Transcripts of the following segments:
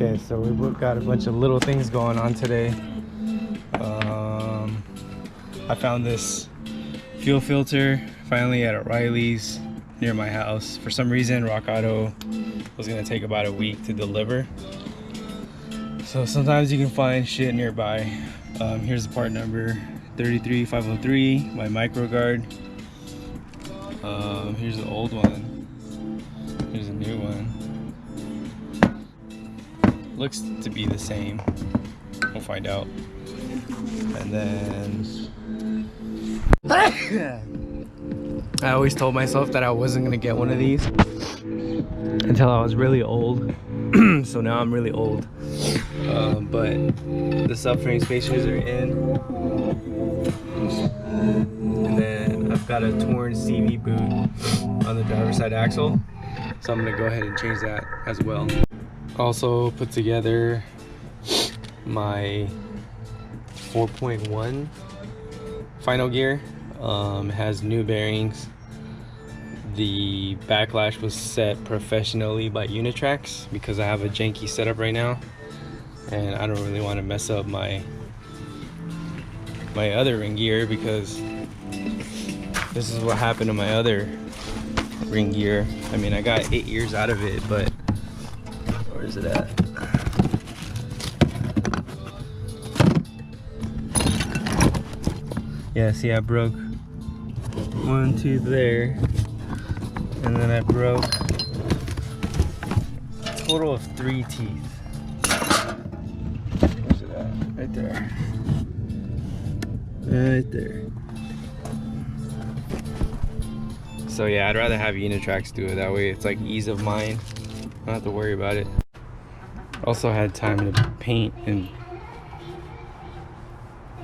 Okay, so we both got a bunch of little things going on today. I found this fuel filter finally at O'Reilly's near my house. For some reason, Rock Auto was gonna take about a week to deliver. So sometimes you can find shit nearby. Here's the part number 33503 by MicroGuard. Here's the old one. Here's a new one. Looks to be the same. We'll find out. And then I always told myself that I wasn't gonna get one of these until I was really old. So now I'm really old. But the subframe spacers are in. And then I've got a torn CV boot on the driver's side axle. So I'm gonna go ahead and change that as well. Also put together my 4.1 final gear. Has new bearings. The backlash was set professionally by Unitrax because I have a janky setup right now and I don't really want to mess up my other ring gear, because this is what happened to my other ring gear. I mean, I got 8 years out of it, but where is it at? Yeah, see, I broke one tooth there, and then I broke a total of 3 teeth. Where's it at? Right there. Right there. So yeah, I'd rather have Unitrax do it. That way it's like ease of mind. I don't have to worry about it. Also had time to paint and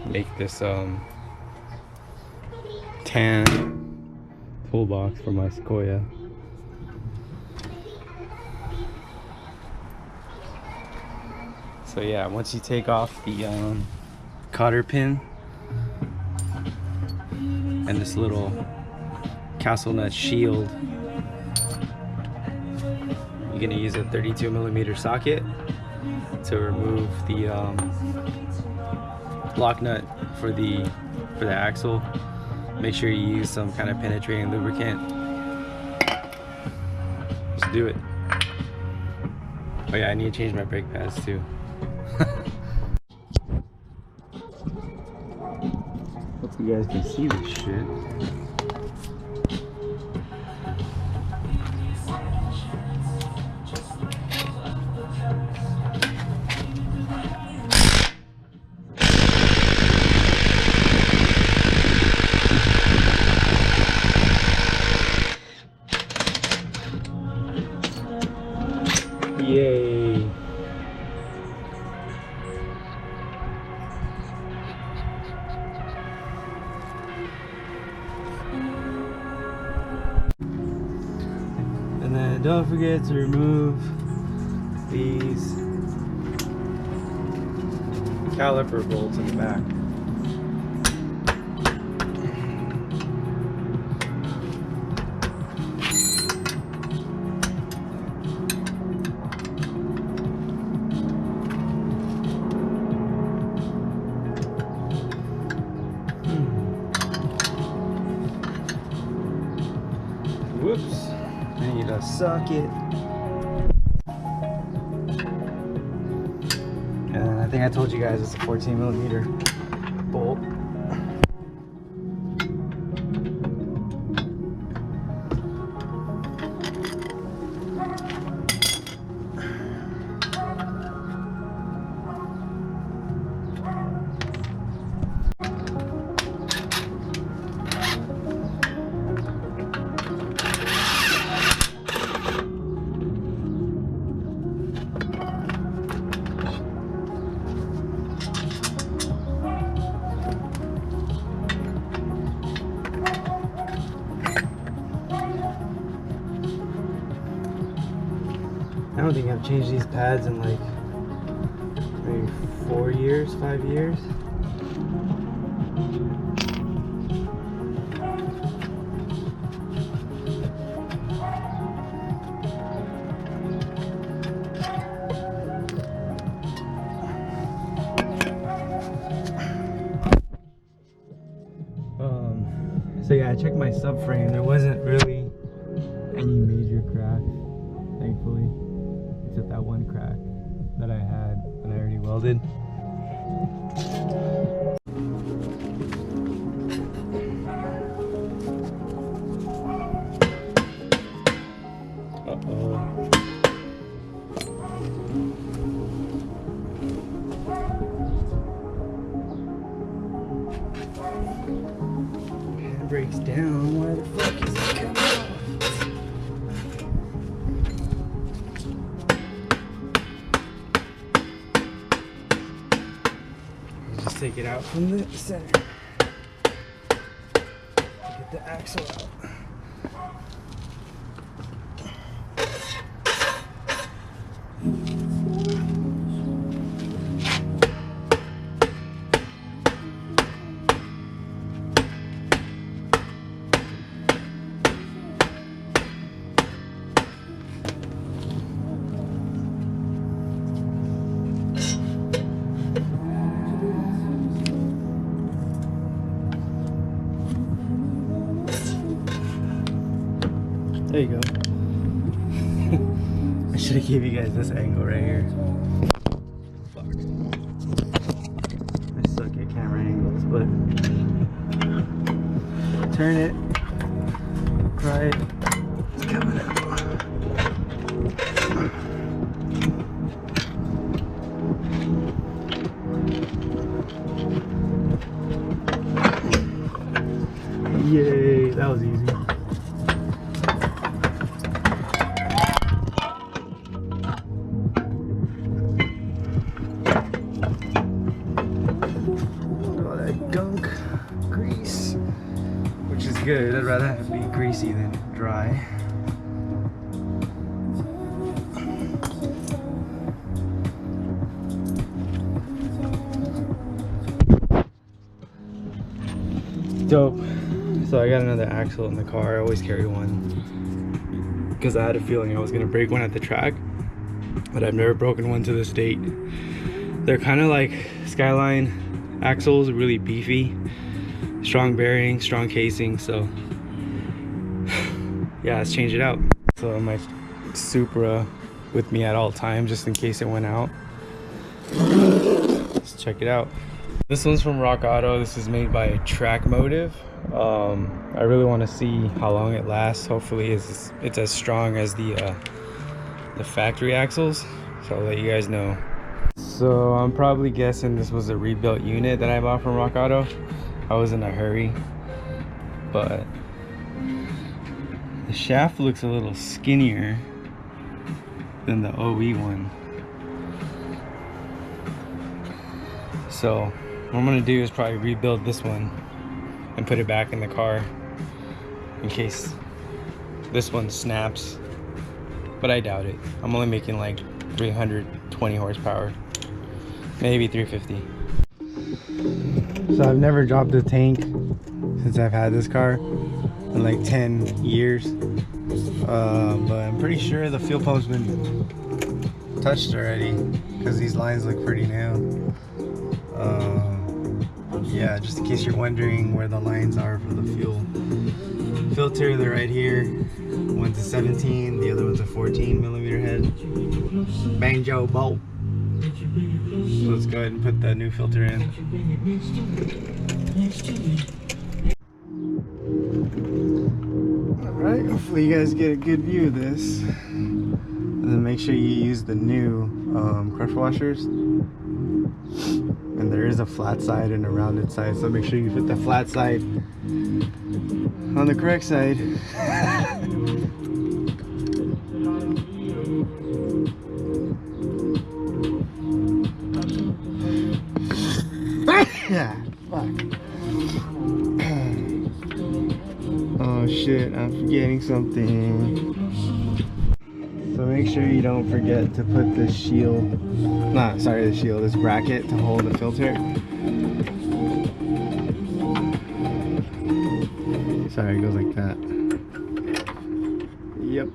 make this tan toolbox for my Sequoia. So yeah, once you take off the cotter pin and this little castle nut shield, you're gonna use a 32mm socket to remove the lock nut for the axle. Make sure you use some kind of penetrating lubricant. Just do it. Oh yeah, I need to change my brake pads too. Hope you guys can see this shit. Yay. And then don't forget to remove these caliper bolts in the back. Whoops, I need a socket. And I think I told you guys it's a 14mm bolt. I don't think I've changed these pads in like maybe 4 years, 5 years. I checked my subframe. There wasn't really any major cracks, thankfully, except that one crack that I had when I already welded. Breaks down. Why the fuck is it coming off? Just take it out from the center. Get the axle out. There you go. I should have gave you guys this angle right here. Fuck. I suck at camera angles, but turn it. Right. It's coming out. Yay, that was easy. Gunk grease, which is good. I'd rather have it be greasy than dry. Dope. So I got another axle in the car. I always carry one because I had a feeling I was gonna break one at the track, but I've never broken one to this date. They're kind of like Skyline axles, really beefy, strong bearing, strong casing. So yeah, let's change it out. So my Supra with me at all times, just in case it went out. Let's check it out. This one's from Rock Auto. This is made by Track Motive. I really want to see how long it lasts. Hopefully it's as strong as the factory axles, so I'll let you guys know. So I'm probably guessing this was a rebuilt unit that I bought from Rock Auto. I was in a hurry, but the shaft looks a little skinnier than the OE one. So what I'm gonna do is probably rebuild this one and put it back in the car in case this one snaps, but I doubt it. I'm only making like 320 horsepower, maybe 350. So I've never dropped a tank since I've had this car in like 10 years, but I'm pretty sure the fuel pump's been touched already because these lines look pretty new. Yeah, just in case you're wondering where the lines are for the fuel filter, they're right here. One's a 17, the other one's a 14 millimeter head. Banjo bolt. So let's go ahead and put the new filter in. Alright, hopefully you guys get a good view of this. And then make sure you use the new crush washers. And there is a flat side and a rounded side, so make sure you put the flat side on the correct side. Yeah, fuck. Oh shit, I'm forgetting something. So make sure you don't forget to put this shield, this bracket to hold the filter. Sorry, it goes like that. Yep.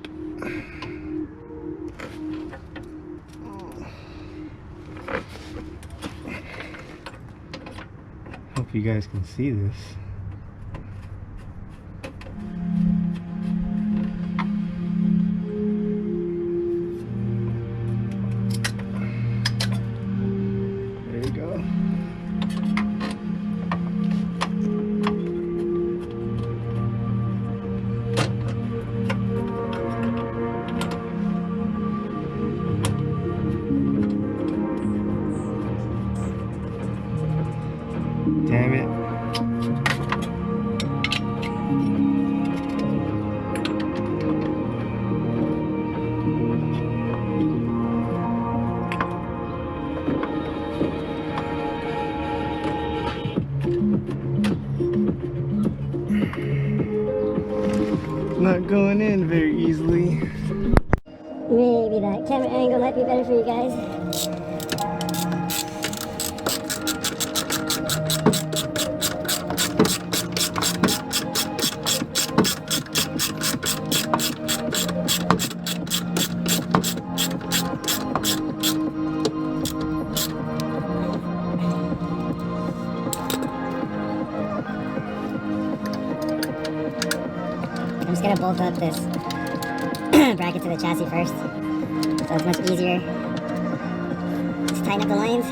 Hope you guys can see this. going in very easily. Maybe that camera angle might be better for you guys. I'm just gonna bolt up this bracket to the chassis first, so it's much easier to tighten up the lines.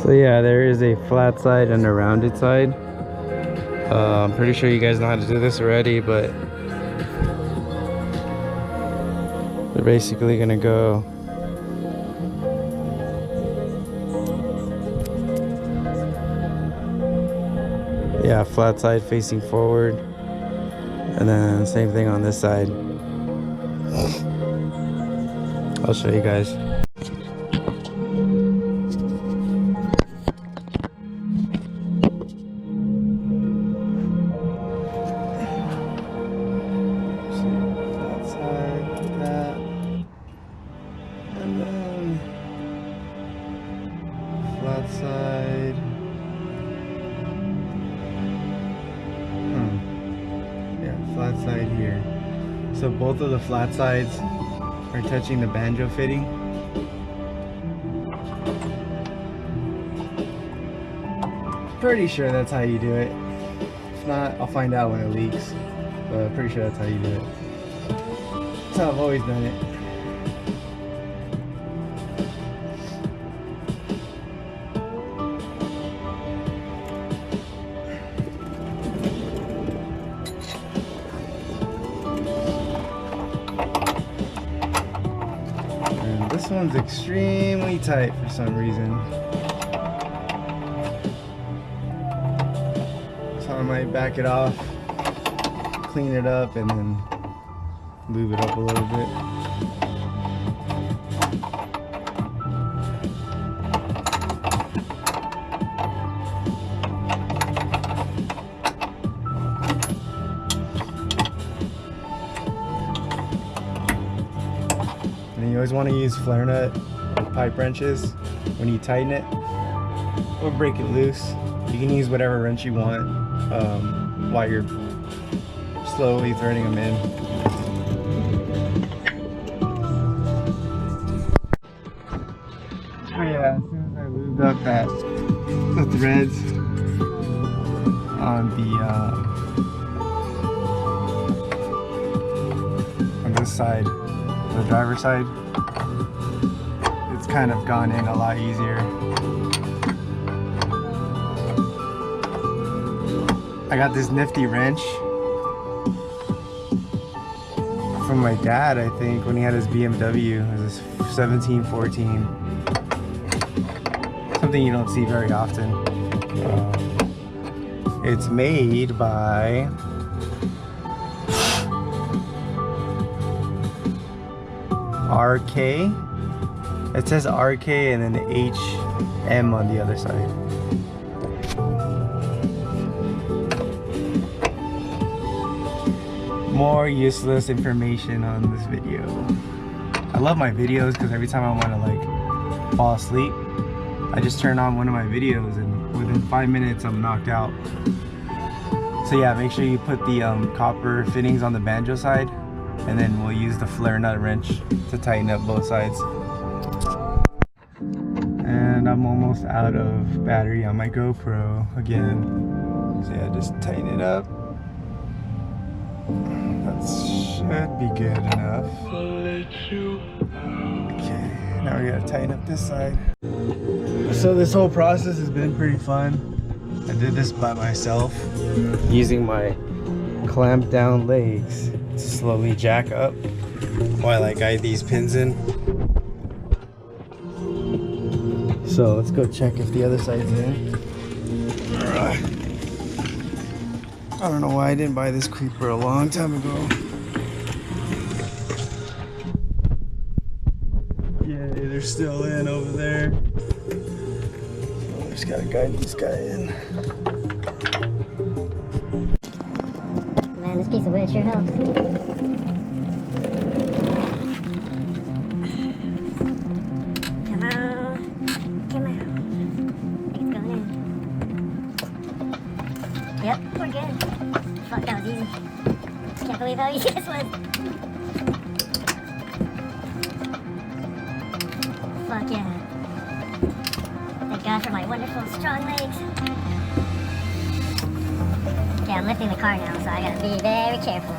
So yeah, there is a flat side and a rounded side. I'm pretty sure you guys know how to do this already, but they're basically gonna go flat side facing forward, and then same thing on this side. I'll show you guys. Flat side. Yeah, flat side here. So both of the flat sides are touching the banjo fitting. Pretty sure that's how you do it. If not, I'll find out when it leaks. But I'm pretty sure that's how you do it. That's how I've always done it. This one's extremely tight for some reason. So I might back it off, clean it up, and then lube it up a little bit. You always want to use flare nut with pipe wrenches when you tighten it or break it loose. You can use whatever wrench you want while you're slowly threading them in. Oh yeah, as soon as I lubed up the threads on this side, the driver's side, it's kind of gone in a lot easier. I got this nifty wrench from my dad, I think, when he had his BMW. It was his 1714. Something you don't see very often. It's made by RK. It says RK and then the HM on the other side. More useless information on this video. I love my videos because every time I want to like fall asleep, I just turn on one of my videos and within 5 minutes I'm knocked out. So yeah, make sure you put the copper fittings on the banjo side, and then we'll use the flare nut wrench to tighten up both sides. And I'm almost out of battery on my GoPro again. So yeah, just tighten it up. That should be good enough. Okay, now we gotta tighten up this side. So this whole process has been pretty fun. I did this by myself using my clamped down legs. slowly jack up while I guide these pins in. So let's go check if the other side's in. I don't know why I didn't buy this creeper a long time ago. Yeah, they're still in over there. So I just gotta guide this guy in. Man, this piece of wood sure helps. Come on. Come on. I think it's going in. Yep, we're good. Fuck, that was easy. Can't believe how easy this was. Fuck yeah. Thank God for my wonderful strong legs. Okay, I'm lifting the car now, so I gotta be very careful.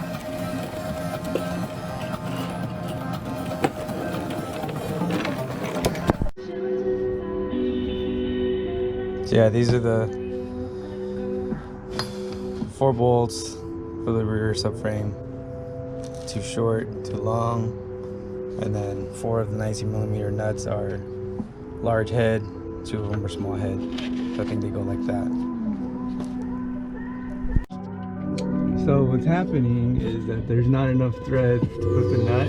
So yeah, these are the 4 bolts for the rear subframe. Too short, too long, and then 4 of the 19mm nuts are large head, 2 of them are small head. So I think they go like that. So what's happening is that there's not enough thread to put the nut.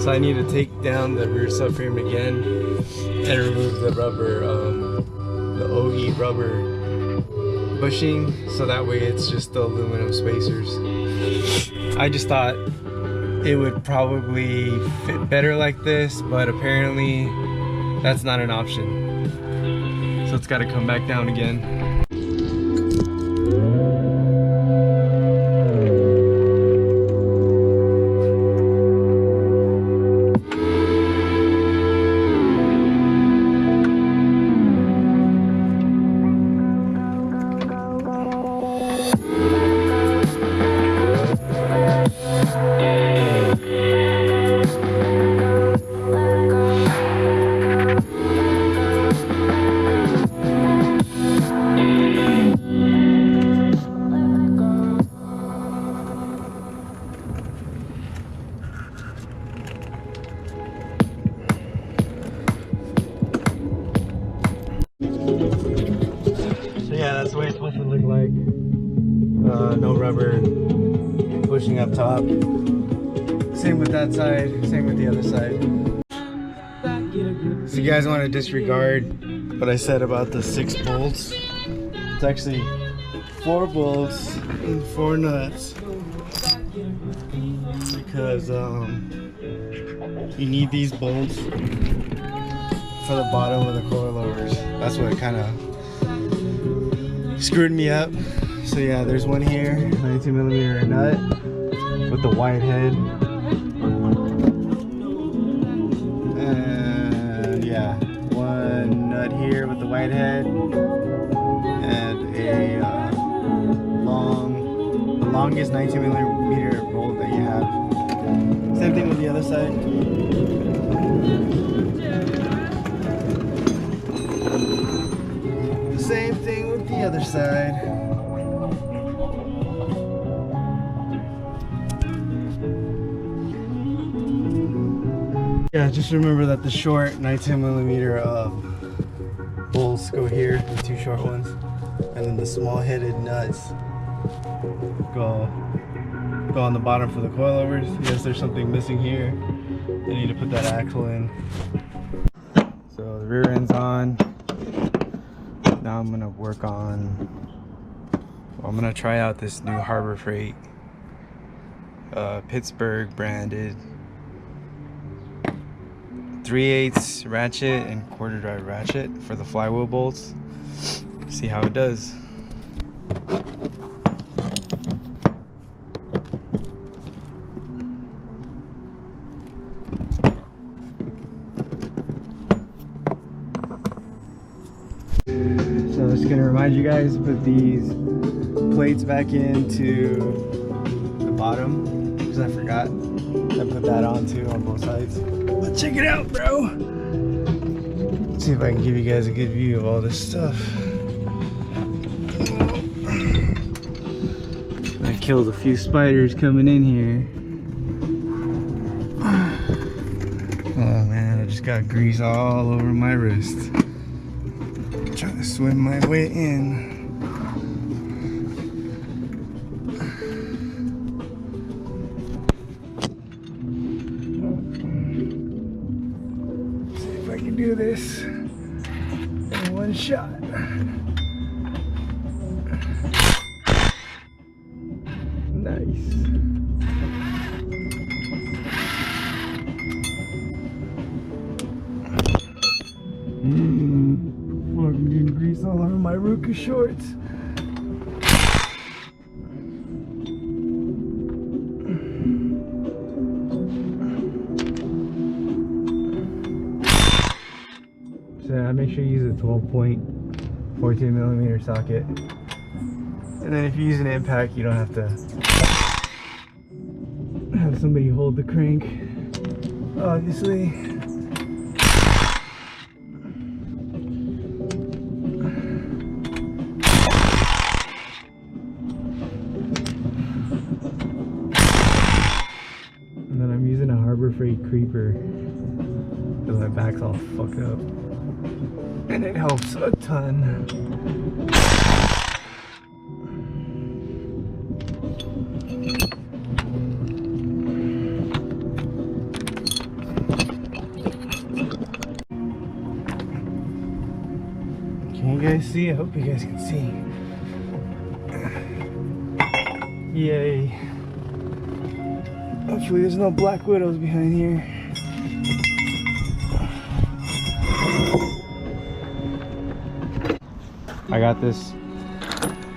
So I need to take down the rear subframe again and remove the rubber, the OE rubber bushing, so that way it's just the aluminum spacers. I just thought it would probably fit better like this, but apparently that's not an option. So it's got to come back down again. That's the way it's supposed to look like. No rubber pushing up top. Same with that side, same with the other side. So you guys want to disregard what I said about the 6 bolts. It's actually 4 bolts and 4 nuts. Because you need these bolts for the bottom of the coilovers. That's what kind of screwed me up. So yeah, there's one here, 92mm nut with the white head. And yeah, one nut here with the white head, and a the longest 92mm bolt that you have. Same thing with the other side. Same thing with the other side. Yeah, just remember that the short 19mm bolts go here, the 2 short ones, and then the small headed nuts go on the bottom for the coilovers. Yes, there's something missing here. I need to put that axle in. So the rear end's on. Now I'm gonna work on, I'm gonna try out this new Harbor Freight Pittsburgh branded 3/8 ratchet and quarter drive ratchet for the flywheel bolts. See how it does. So I'm just gonna remind you guys to put these plates back into the bottom, because I forgot. I put that on too on both sides. But check it out, bro. Let's see if I can give you guys a good view of all this stuff. I killed a few spiders coming in here. Got grease all over my wrist. Trying to swim my way in. See if I can do this in one shot. Nice. Fucking getting grease all over my Ruka shorts. So I make sure you use a 12.42mm socket. And then if you use an impact, you don't have to have somebody hold the crank, obviously. And then I'm using a Harbor Freight creeper because my back's all fucked up. And it helps a ton. Can you guys see? I hope you guys can see. Yay. Hopefully there's no black widows behind here. I got this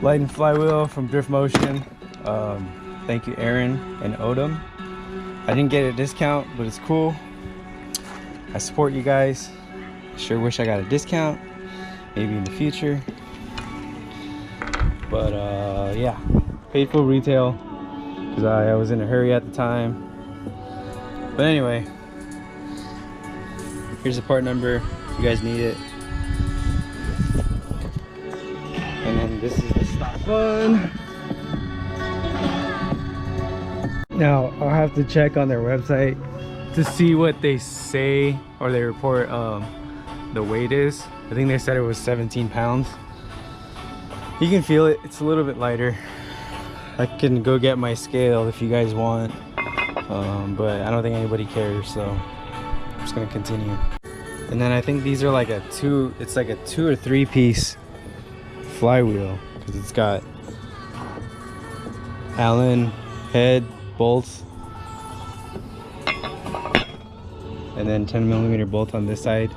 light and flywheel from Drift Motion. Thank you Aaron and Odom. I didn't get a discount, but it's cool. I support you guys. Sure wish I got a discount, maybe in the future. But yeah, paid full retail because I was in a hurry at the time. But anyway, here's the part number if you guys need it. And then this is the stop button. Now I'll have to check on their website to see what they say, or they report the weight is. I think they said it was 17 pounds. You can feel it, it's a little bit lighter. I can go get my scale if you guys want, but I don't think anybody cares, so I'm just gonna continue. And then I think these are like it's like a 2 or 3 piece flywheel, because it's got Allen head bolts and then 10mm bolt on this side.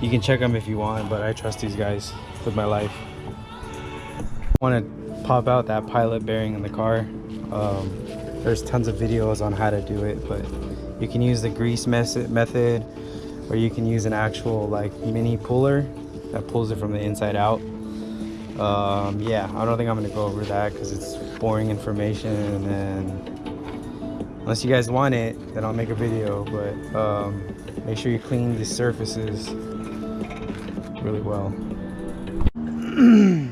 You can check them if you want, but I trust these guys with my life. I want to pop out that pilot bearing in the car. There's tons of videos on how to do it, but you can use the grease method, or you can use an actual like mini puller that pulls it from the inside out. Yeah, I don't think I'm gonna go over that because it's boring information, and unless you guys want it, then I'll make a video. But make sure you clean the surfaces really well.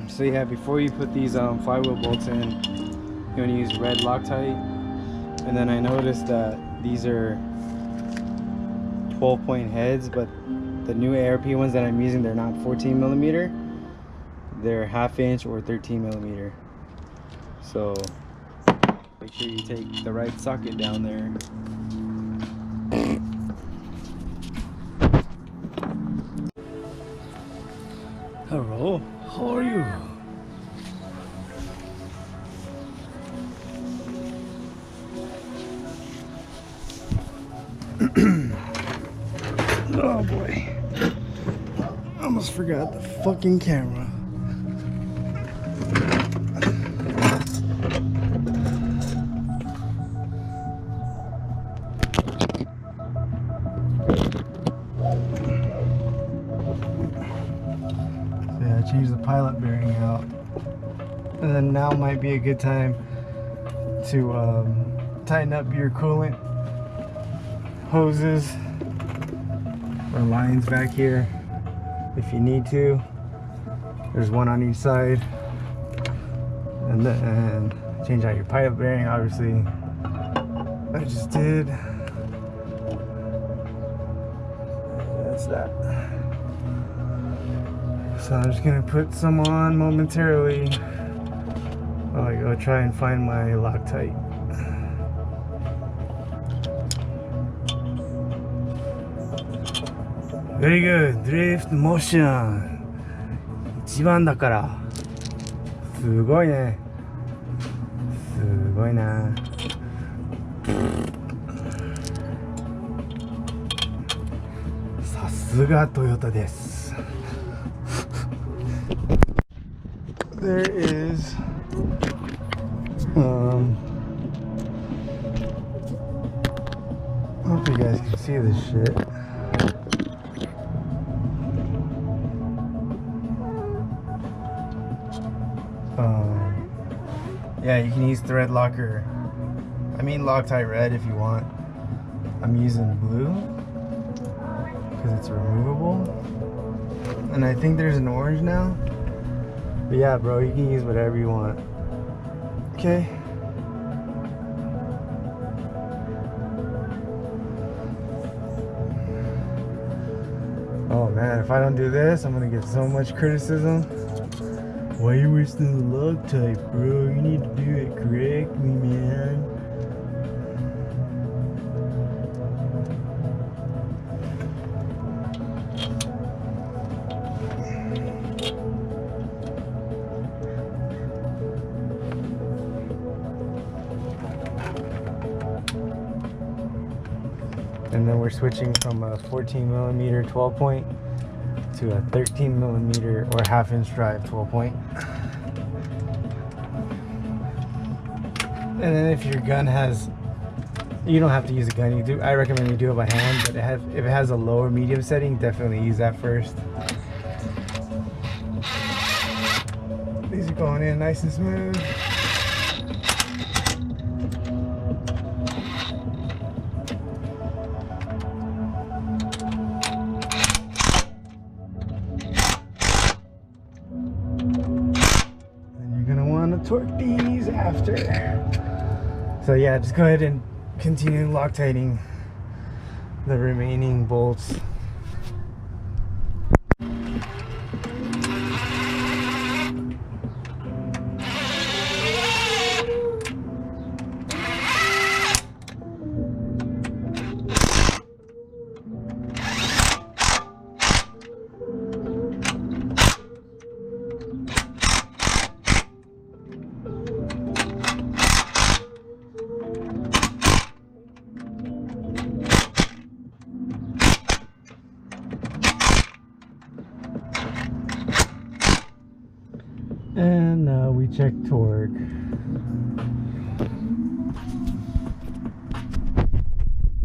So yeah, before you put these flywheel bolts in, you want to use red Loctite. And then I noticed that these are 12-point heads, but the new ARP ones that I'm using, they're not 14mm. They're 1/2 inch or 13mm. So make sure you take the right socket down there. Hello, how are you? Oh boy, I almost forgot the fucking camera. Change the pilot bearing out, and then now might be a good time to tighten up your coolant hoses or lines back here if you need to. There's one on each side. And then change out your pilot bearing, obviously I just did. So I'm just gonna put some on momentarily while I go try and find my Loctite. Very good. Drift motion. 一番だから。すごいね。すごいな。さすがトヨタです。There is I hope you guys can see this shit. Yeah, you can use thread locker. I mean Loctite red if you want. I'm using blue because it's removable. And I think there's an orange now. But yeah, bro, you can use whatever you want. Okay. Oh man, if I don't do this, I'm gonna get so much criticism. Why are you wasting the Loctite, bro? You need to do it correctly, man. And then we're switching from a 14mm 12 point to a 13mm or half-inch drive 12 point. And then if your gun has, you don't have to use a gun. You do. I recommend you do it by hand. But if it has a lower medium setting, definitely use that first. These are going in nice and smooth. Torque these after. So yeah, just go ahead and continue Loctiting the remaining bolts. And now we check torque.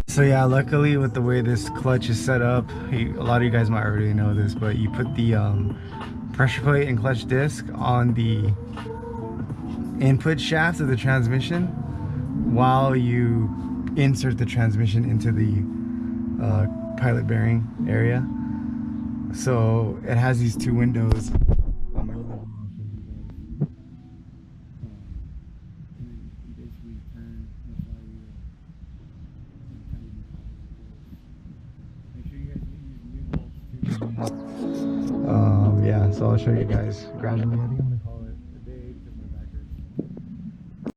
So yeah, luckily with the way this clutch is set up, a lot of you guys might already know this, but you put the pressure plate and clutch disc on the input shaft of the transmission while you insert the transmission into the pilot bearing area. So it has these two windows. Yeah, so I'll show you guys gradually.